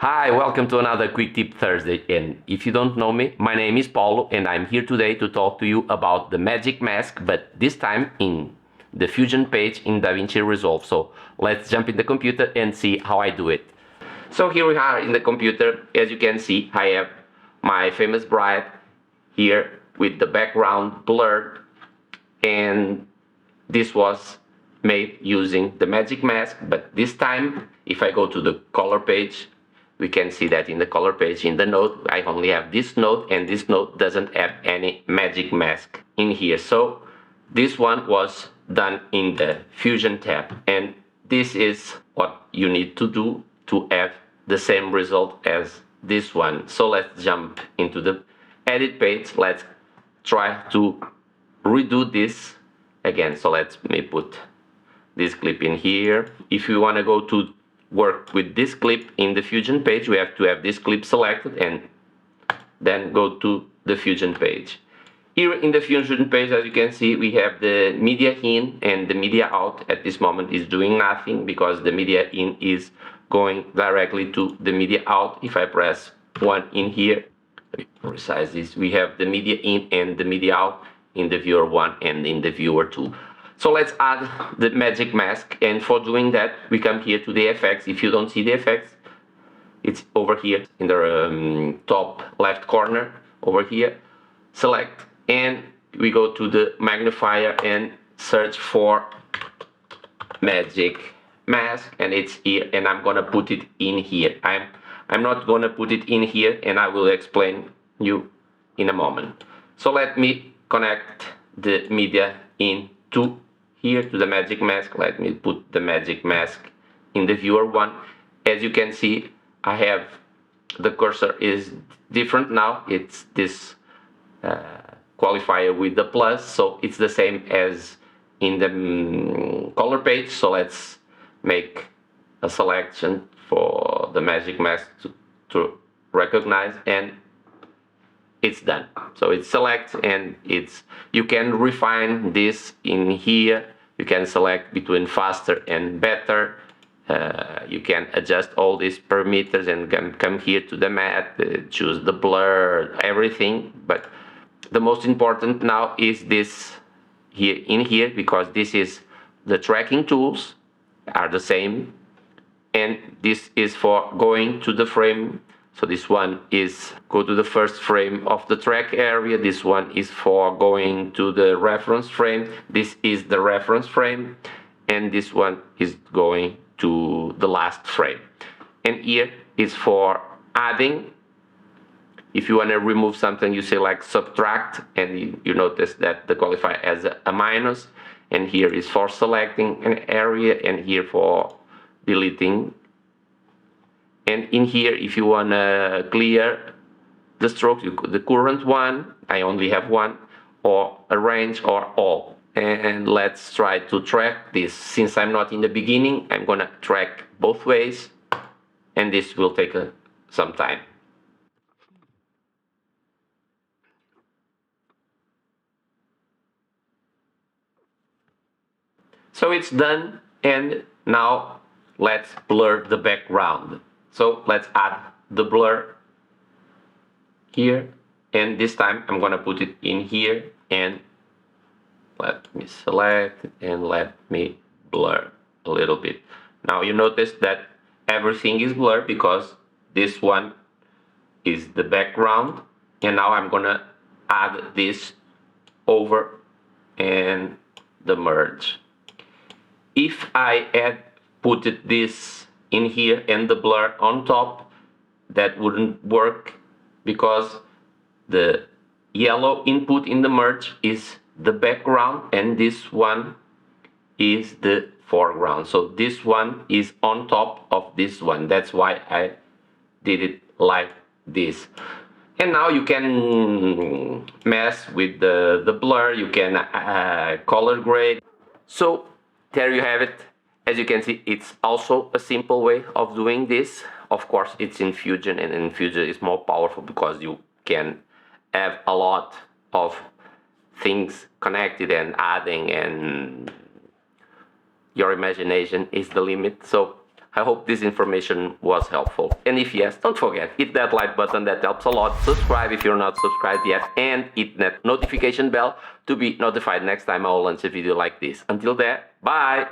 Hi, welcome to another Quick Tip Thursday. And if you don't know me, my name is Paulo, and I'm here today to talk to you about the magic mask, but this time in the Fusion page in Davinci Resolve. So let's jump in the computer and see how I do it. So here we are in the computer. As you can see, I have my famous bride here with the background blurred, and this was made using the magic mask, but this time if I go to the color page, we can see that in the color page in the node I only have this node, and this node doesn't have any magic mask in here. So this one was done in the Fusion tab, and this is what you need to do to have the same result as this one. So let's jump into the edit page. Let's try to redo this again. So let me put this clip in here. If you want to go to work with this clip in the Fusion page, we have to have this clip selected and then go to the Fusion page. Here in the Fusion page, as you can see, we have the media in and the media out. At this moment is doing nothing because the media in is going directly to the media out. If I press 1 in here, resize this, we have the media in and the media out in the viewer 1 and in the viewer 2. So let's add the magic mask, and for doing that we come here to the effects. If you don't see the effects, it's over here in the top left corner over here. Select and we go to the magnifier and search for magic mask, and it's here, and I'm gonna put it in here. I'm not gonna put it in here, and I will explain you in a moment. So let me connect the media in to here to the magic mask. Let me put the magic mask in the viewer 1. As you can see, I have the cursor is different now. It's this qualifier with the plus, so it's the same as in the color page. So let's make a selection for the magic mask to recognize, and it's done. So it's select, and you can refine this in here. You can select between faster and better. You can adjust all these parameters and can come here to the matte, choose the blur, everything. But the most important now is this here in here, because this is the tracking tools are the same, and this is for going to the frame. So this one is go to the first frame of the track area. This one is for going to the reference frame. This is the reference frame, and this one is going to the last frame. And here is for adding. If you want to remove something, you select subtract, and you notice that the qualifier has a minus. And here is for selecting an area, and here for deleting. And in here, if you want to clear the strokes, the current one, I only have one, or arrange, or all. And let's try to track this. Since I'm not in the beginning, I'm gonna track both ways, and this will take some time. So it's done, and now let's blur the background. So let's add the blur here, and this time I'm gonna put it in here, and let me select and let me blur a little bit. Now you notice that everything is blurred because this one is the background, and now I'm gonna add this over and the merge. If I had put this in here and the blur on top, that wouldn't work because the yellow input in the merge is the background and this one is the foreground. So this one is on top of this one. That's why I did it like this. And now you can mess with the blur, you can color grade. So there you have it. As you can see, it's also a simple way of doing this. Of course, it's in Fusion, and in Fusion it's more powerful because you can have a lot of things connected and adding, and your imagination is the limit. So I hope this information was helpful. And if yes, don't forget, hit that like button, that helps a lot. Subscribe if you're not subscribed yet, and hit that notification bell to be notified next time I will launch a video like this. Until then, bye!